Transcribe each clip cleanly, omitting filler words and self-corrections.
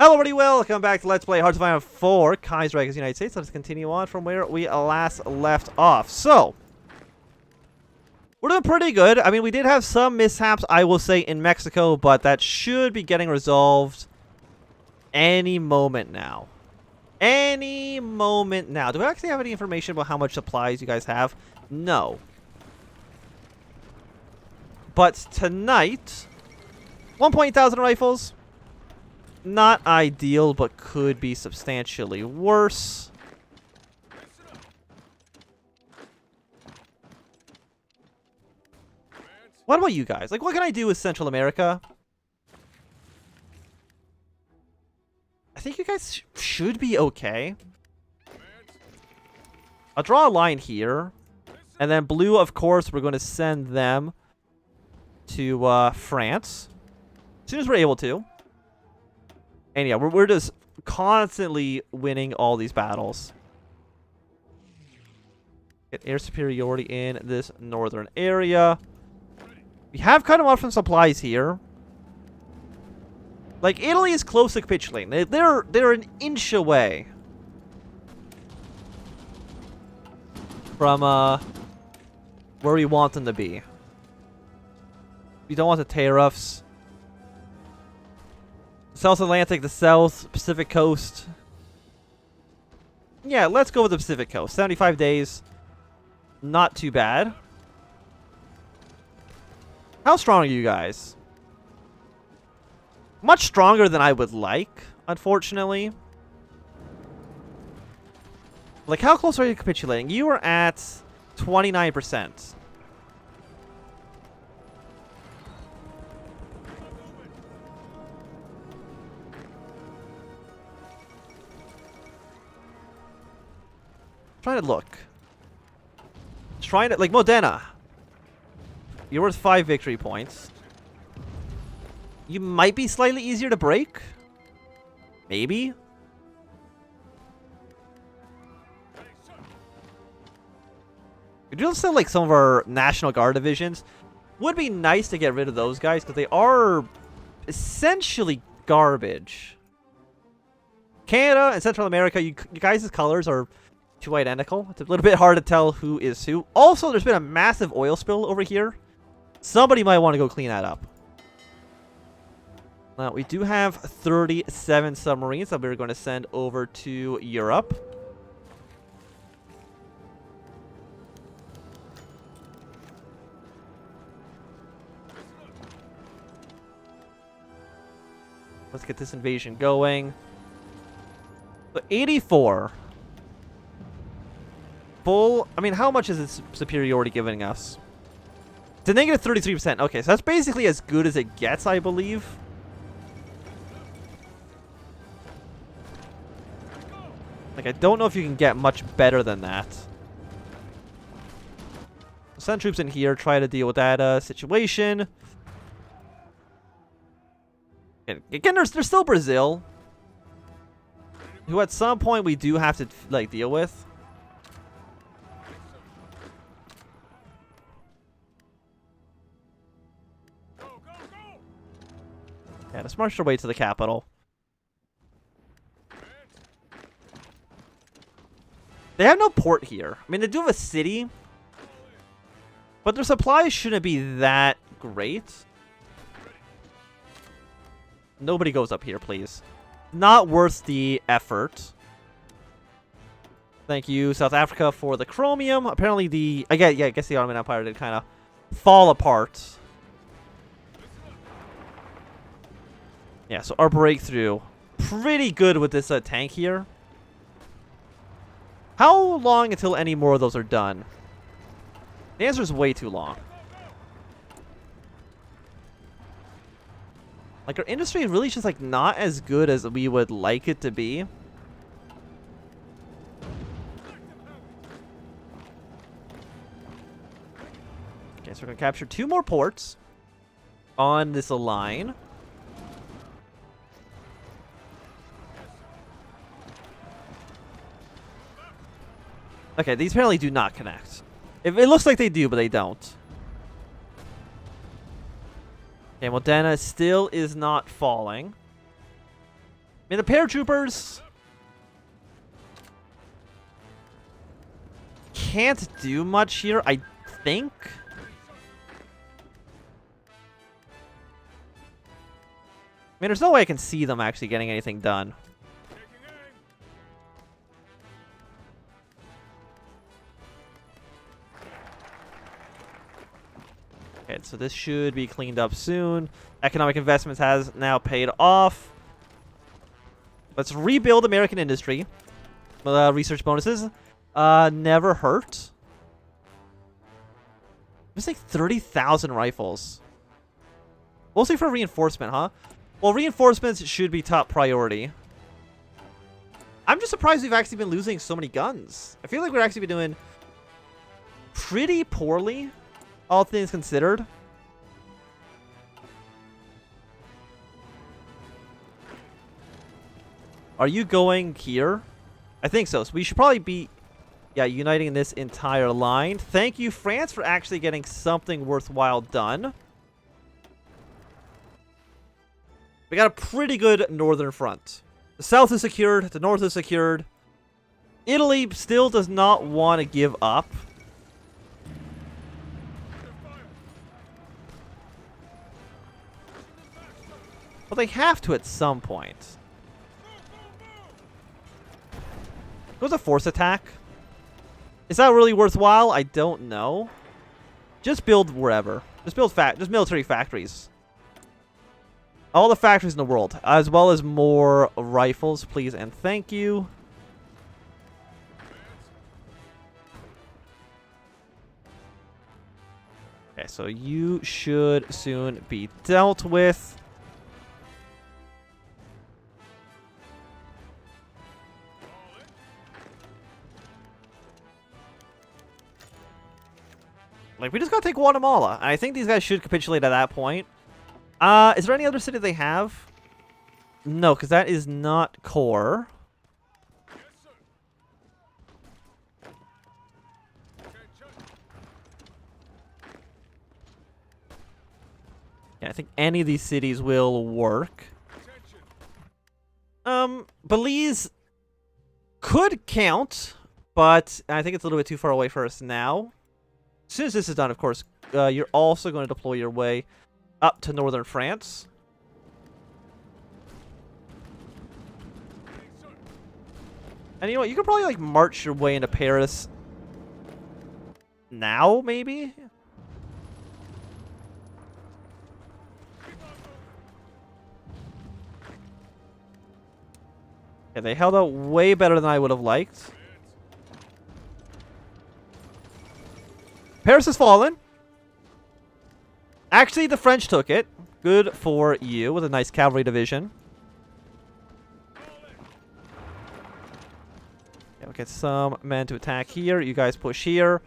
Hello everybody, welcome back to Let's Play HOI4 Kaiserreich United States. Let's continue on from where we last left off. So, we're doing pretty good. I mean, we did have some mishaps, I will say, in Mexico, but that should be getting resolved any moment now. Any moment now. Do we actually have any information about how much supplies you guys have? No. But tonight, 1.8 thousand rifles. Not ideal, but could be substantially worse. What about you guys? Like, what can I do with Central America? I think you guys should be okay. I'll draw a line here. And then blue, of course, we're going to send them to France. As soon as we're able to. And yeah, we're just constantly winning all these battles. Get air superiority in this northern area. We have cut them off from supplies here. Like, Italy is close to capitulating. They're an inch away from where we want them to be. We don't want the tariffs. South Atlantic, the South, Pacific Coast. Yeah, let's go with the Pacific Coast. 75 days. Not too bad. How strong are you guys? Much stronger than I would like, unfortunately. Like, how close are you capitulating? You are at 29%. Trying to look. Trying to, like, Modena. You're worth 5 victory points. You might be slightly easier to break. Maybe. We do still like some of our National Guard divisions. Would be nice to get rid of those guys because they are essentially garbage. Canada and Central America, you guys' colors are too identical. It's a little bit hard to tell who is who. Also, there's been a massive oil spill over here. Somebody might want to go clean that up. Now, we do have 37 submarines that we're going to send over to Europe. Let's get this invasion going. So 84. Full. I mean, how much is its superiority giving us? It's a negative 33%. Okay, so that's basically as good as it gets, I believe. Like, I don't know if you can get much better than that. Send troops in here, try to deal with that situation. Again, there's still Brazil, who at some point we do have to, like, deal with. Yeah, let's march our way to the capital. They have no port here. I mean, they do have a city, but their supplies shouldn't be that great. Nobody goes up here, please. Not worth the effort. Thank you, South Africa, for the chromium. Apparently the... I guess the Ottoman Empire did kind of fall apart. Yeah, so our breakthrough. Pretty good with this tank here. How long until any more of those are done? The answer is way too long. Like, our industry really is just, like, not as good as we would like it to be. Okay, so we're going to capture 2 more ports on this line. Okay, these apparently do not connect. It looks like they do, but they don't. Okay, Modena still is not falling. mean, the paratroopers can't do much here, I think. I mean, there's no way I can see them actually getting anything done. Okay, so this should be cleaned up soon. Economic investments has now paid off. Let's rebuild American industry. Research bonuses. Never hurt. It's like 30,000 rifles. Mostly for reinforcement, huh? Well, reinforcements should be top priority. I'm just surprised we've actually been losing so many guns. I feel like we're actually been doing pretty poorly, all things considered. Are you going here? I think so. So we should probably be, yeah, uniting this entire line. Thank you, France, for actually getting something worthwhile done. We got a pretty good northern front. The south is secured. The north is secured. Italy still does not want to give up. Well, they have to at some point. It was a force attack. Is that really worthwhile? I don't know. Just build wherever. Just build just military factories. All the factories in the world, as well as more rifles, please and thank you. Okay, so you should soon be dealt with. Like, we just gotta take Guatemala. And I think these guys should capitulate at that point. Is there any other city they have? No, because that is not core. Yeah, I think any of these cities will work. Belize could count, but I think it's a little bit too far away for us now. As soon as this is done, of course, you're also going to deploy your way up to northern France. And you know what? You could probably, like, march your way into Paris now, maybe? Yeah, they held out way better than I would have liked. Paris has fallen. Actually, the French took it. Good for you with a nice cavalry division. Okay, we'll get some men to attack here. You guys push here.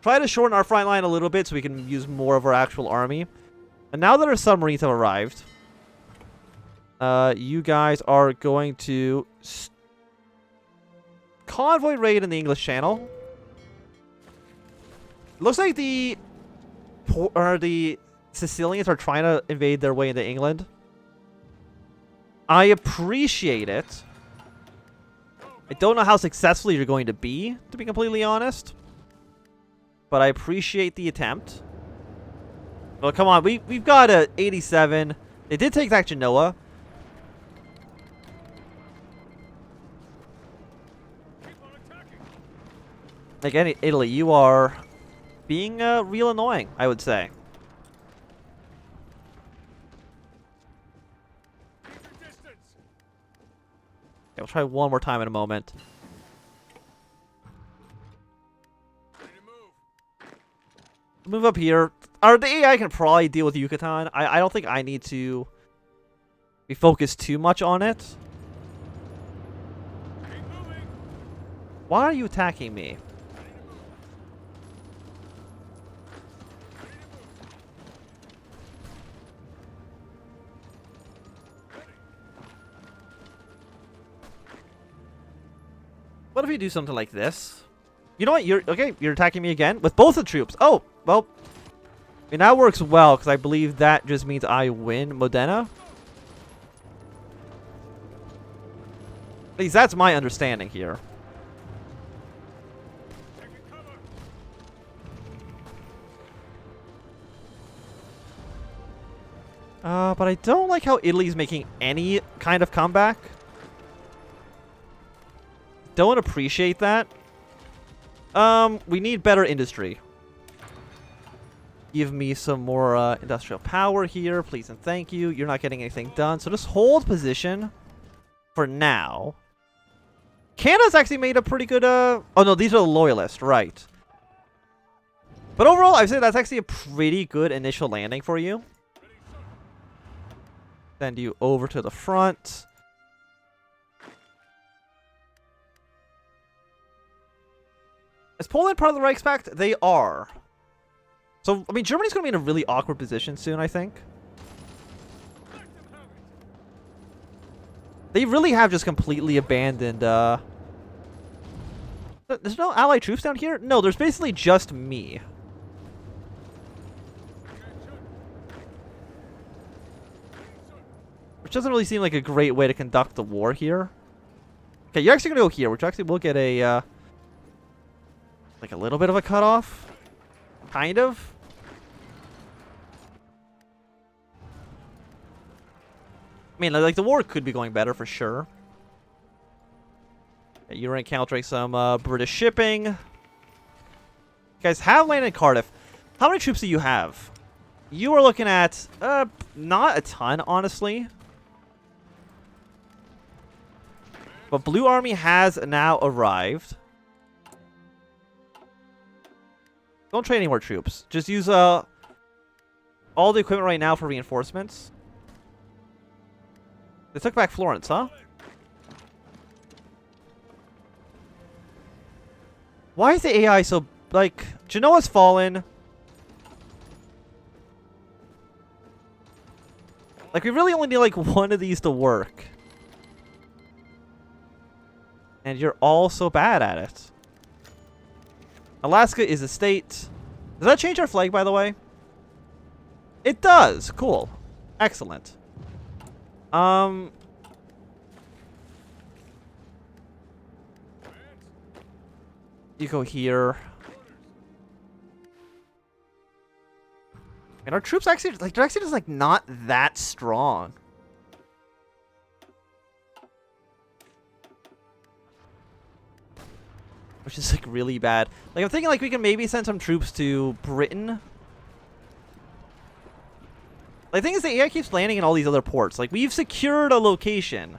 Try to shorten our front line a little bit so we can use more of our actual army. And now that our submarines have arrived, you guys are going to convoy raid in the English Channel. Looks like the Sicilians are trying to invade their way into England. I appreciate it. I don't know how successful you're going to be completely honest. But I appreciate the attempt. Well, come on. We've got a 87. They did take back Genoa. Like Italy, you are being real annoying, I would say. Okay, we'll try one more time in a moment. Move up here. The AI can probably deal with Yucatan. I don't think I need to be focused too much on it. Why are you attacking me? What if you do something like this? You know what? You're attacking me again with both the troops. Oh, well. I mean, that works well because I believe that just means I win Modena. At least that's my understanding here. But I don't like how Italy's making any kind of comeback. Don't appreciate that. We need better industry. Give me some more industrial power here, please and thank you. You're not getting anything done, so just hold position for now. Canada's actually made a pretty good, oh no, these are the loyalists, right. But overall, I'd say that's actually a pretty good initial landing for you. Send you over to the front. Is Poland part of the Reichspakt? They are. So, I mean, Germany's going to be in a really awkward position soon, I think. They really have just completely abandoned, There's no allied troops down here? No, there's basically just me. Which doesn't really seem like a great way to conduct the war here. Okay, you're actually going to go here, which actually will get a, like a little bit of a cutoff. Kind of. I mean, like the war could be going better for sure. Okay, you're encountering some British shipping. You guys have landed in Cardiff. How many troops do you have? You are looking at not a ton, honestly. But Blue Army has now arrived. Don't train any more troops. Just use all the equipment right now for reinforcements. They took back Florence, huh? Why is the AI so... Like, Genoa's fallen. Like, we really only need, like, one of these to work. And you're all so bad at it. Alaska is a state. Does that change our flag, by the way? It does. Cool. Excellent. You go here. And our troops actually, like, they're actually just, like, not that strong. Which is, like, really bad. Like, I'm thinking, like, we can maybe send some troops to Britain. The thing is, the AI keeps landing in all these other ports. Like, we've secured a location.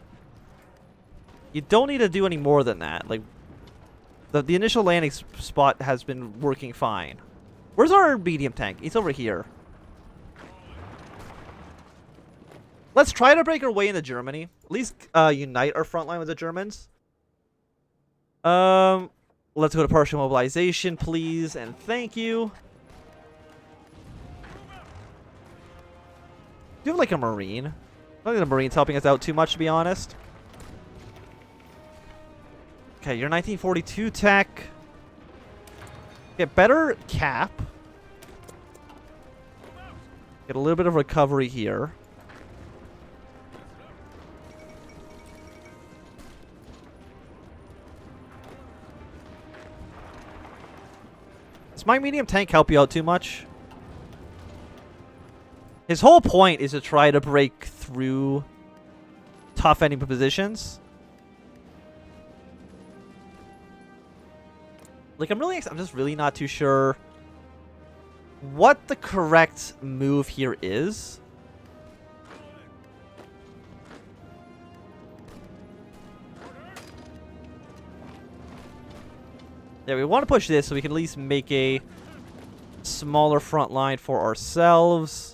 You don't need to do any more than that. Like, the initial landing spot has been working fine. Where's our medium tank? It's over here. Let's try to break our way into Germany. At least unite our front line with the Germans. Let's go to partial mobilization, please, and thank you. Do you have, like, a Marine? I don't think the Marine's helping us out too much, to be honest. Okay, you're 1942 tech. Get better cap. Get a little bit of recovery here. Does my medium tank help you out too much? His whole point is to try to break through tough enemy positions. Like, I'm just really not too sure what the correct move here is. Yeah, we want to push this so we can at least make a smaller front line for ourselves.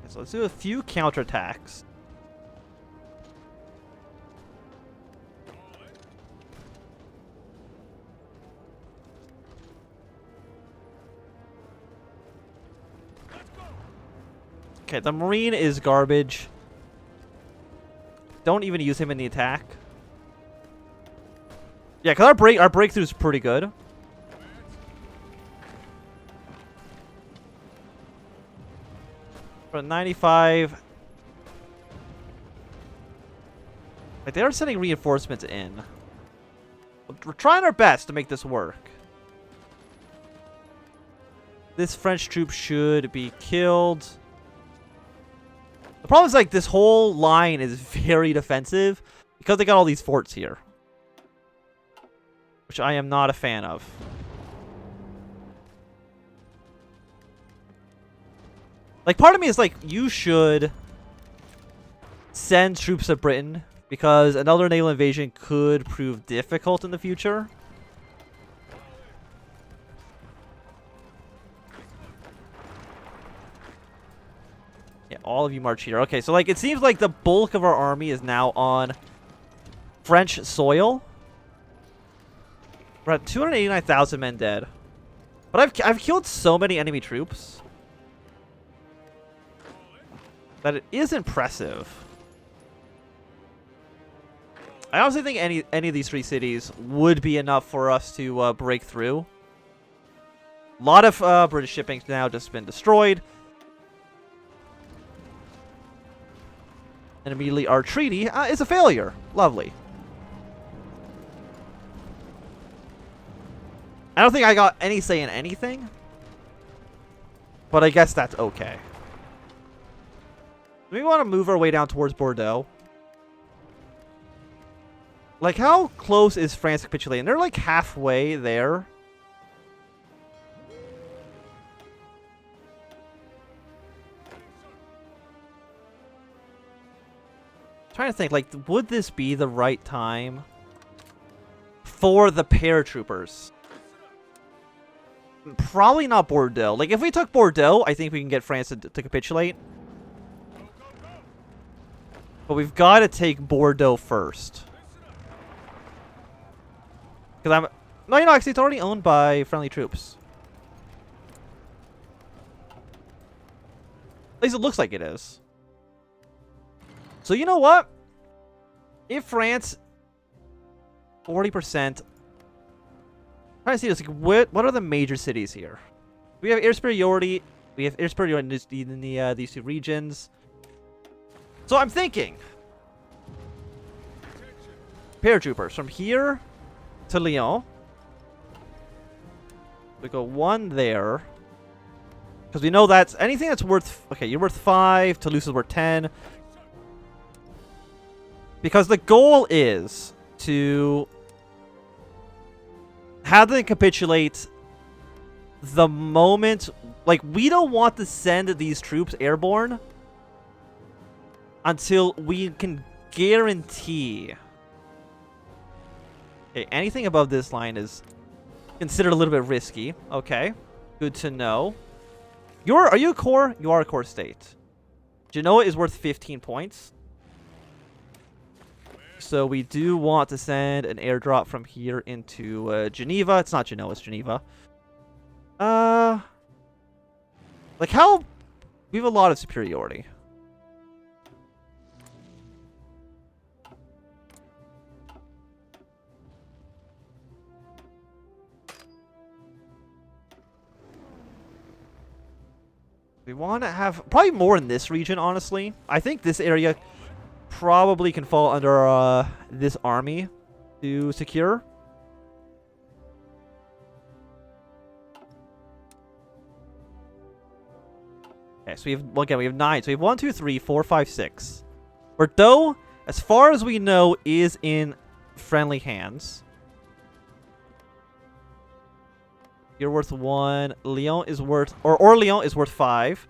So let's do a few counterattacks. Okay, the Marine is garbage. Don't even use him in the attack. Yeah, because our breakthrough is pretty good. For 95. Like, they are sending reinforcements in. We're trying our best to make this work. This French troop should be killed. The problem is, like, this whole line is very defensive because they got all these forts here, which I am not a fan of. Like, part of me is like, you should send troops to Britain because another naval invasion could prove difficult in the future. Yeah, all of you march here. Okay, so like it seems like the bulk of our army is now on French soil. We're at 289,000 men dead. But I've killed so many enemy troops that it is impressive. I honestly think any of these 3 cities would be enough for us to break through. A lot of British shipping's now just been destroyed. And immediately our treaty is a failure. Lovely. I don't think I got any say in anything. But I guess that's okay. Do we want to move our way down towards Bordeaux? Like, how close is France capitulating? They're like halfway there. Trying to think, like, would this be the right time for the paratroopers? Probably not Bordeaux. Like, if we took Bordeaux, I think we can get France to capitulate. But we've got to take Bordeaux first. Because I'm... No, you know, actually, it's already owned by friendly troops. At least it looks like it is. So, you know what? If France... 40%... I'm trying to see this. Like, what are the major cities here? We have air superiority. We have air superiority in these 2 regions. So I'm thinking... Paratroopers. From here to Lyon. We go 1 there. Because we know that's... Anything that's worth... Okay, you're worth 5. Toulouse is worth 10. Because the goal is to... have them capitulate the moment... Like, we don't want to send these troops airborne until we can guarantee... Okay, anything above this line is considered a little bit risky. Okay, good to know. Are you a core? You are a core state. Genoa is worth 15 points. So we do want to send an airdrop from here into Geneva. It's not Genoa, it's Geneva. Like how... We have a lot of superiority. We want to have... Probably more in this region, honestly. I think this area... probably can fall under this army to secure. Okay, so we have, well, again, we have 9. So we have 1, 2, 3, 4, 5, 6. Bordeaux, as far as we know, is in friendly hands. You're worth 1. Lyon is worth... Or Lyon is worth 5.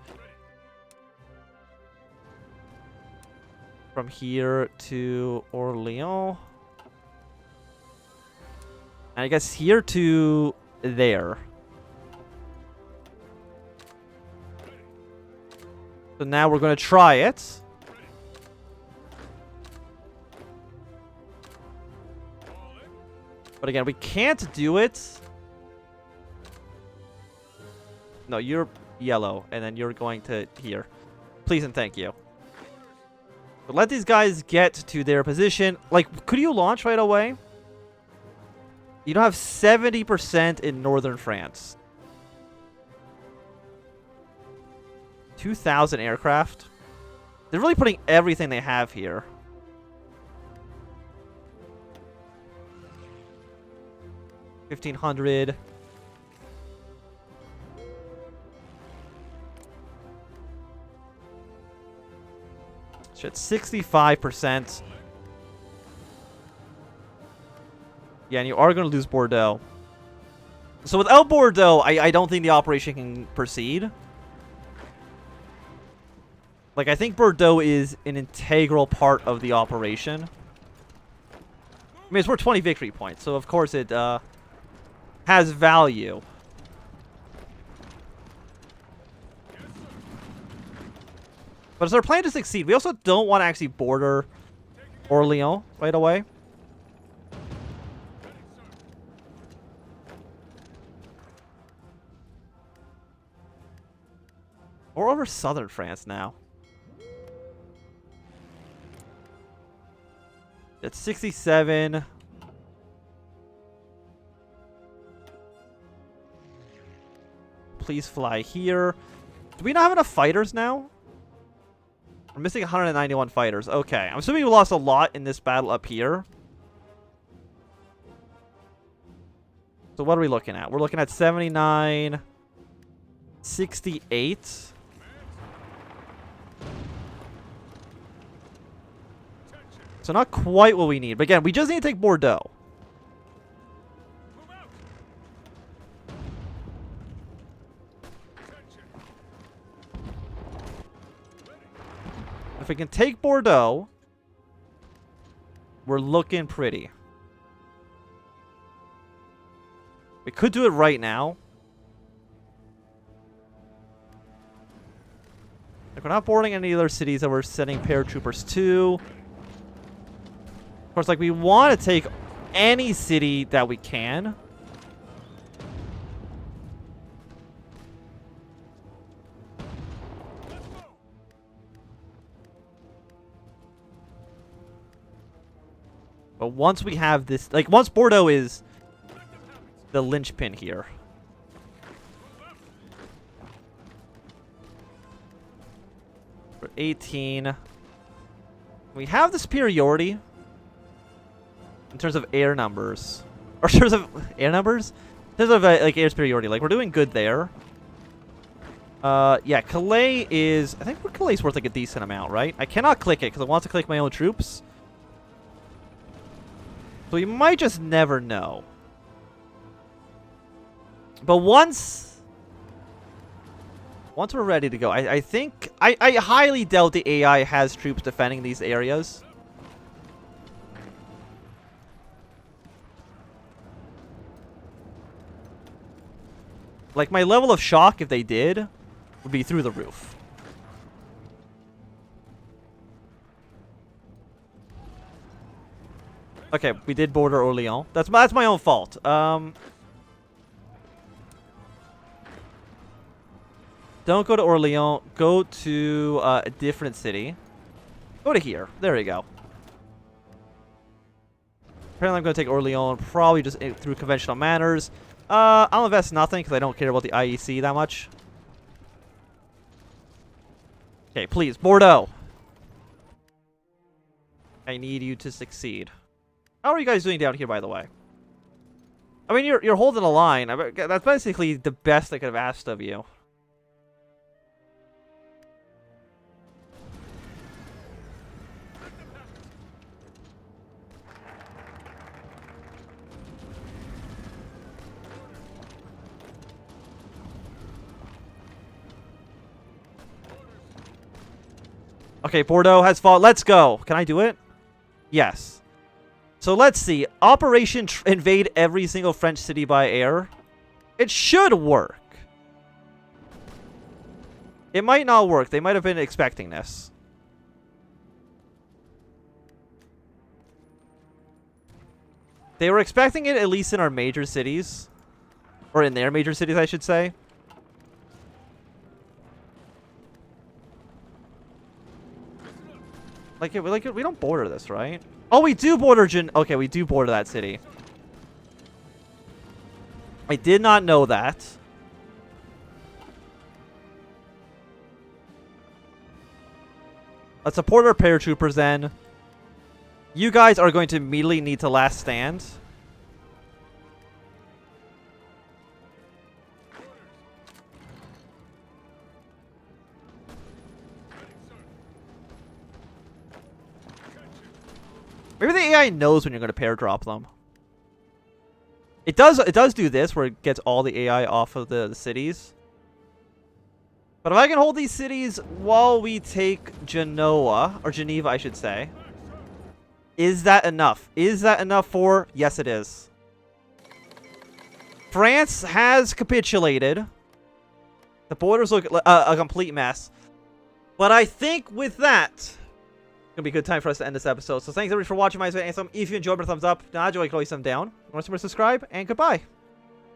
From here to Orléans. And I guess here to there. So now we're going to try it. But again, we can't do it. No, you're yellow. And then you're going to here. Please and thank you. But let these guys get to their position. Like, could you launch right away? You don't have 70% in northern France. 2,000 aircraft. They're really putting everything they have here. $1,500. Shit, 65%. Yeah, and you are going to lose Bordeaux. So without Bordeaux, I don't think the operation can proceed. Like, I think Bordeaux is an integral part of the operation. I mean, it's worth 20 victory points, so of course it has value. But it's our plan to succeed. We also don't want to actually border Orléans right away. Or over southern France now. It's 67. Please fly here. Do we not have enough fighters now? We're missing 191 fighters. Okay. I'm assuming we lost a lot in this battle up here. So what are we looking at? We're looking at 79. 68. So not quite what we need. But again, we just need to take Bordeaux. If we can take Bordeaux, we're looking pretty. We could do it right now. Like, we're not boarding any other cities that we're sending paratroopers to. Of course, like, we want to take any city that we can. But once we have this, like, once Bordeaux is the linchpin here. For 18. We have the superiority in terms of air numbers. Or in terms of air numbers? In terms of, like, air superiority. Like, we're doing good there. Yeah, Calais is... I think Calais is worth, like, a decent amount, right? I cannot click it because I want to click my own troops. So we might just never know. But once we're ready to go, I think... I highly doubt the AI has troops defending these areas. Like, my level of shock, if they did, would be through the roof. Okay, we did border Orléans. That's my own fault. Don't go to Orléans. Go to a different city. Go to here. There you go. Apparently, I'm going to take Orléans probably just through conventional manners. I'll invest nothing because I don't care about the IEC that much. Okay, please, Bordeaux. I need you to succeed. How are you guys doing down here, by the way? I mean, you're holding a line. That's basically the best I could have asked of you. Okay, Bordeaux has fought. Let's go. Can I do it? Yes. So let's see. Operation invade every single French city by air. It should work. It might not work. They might have been expecting this. They were expecting it at least in our major cities. Or in their major cities, I should say. Like, we don't border this, right? Oh, we do border okay, we do border that city. I did not know that. Let's support our paratroopers then. You guys are going to immediately need to last stand. Maybe the AI knows when you're going to paradrop them. It does do this where it gets all the AI off of the cities. But if I can hold these cities while we take Genoa, or Geneva I should say, is that enough? Is that enough for... Yes, it is. France has capitulated. The borders look a complete mess. But I think with that, it's going to be a good time for us to end this episode. So thanks everybody for watching my video. If you enjoyed, thumbs up. If not, you can always thumb down. Want to subscribe, and goodbye.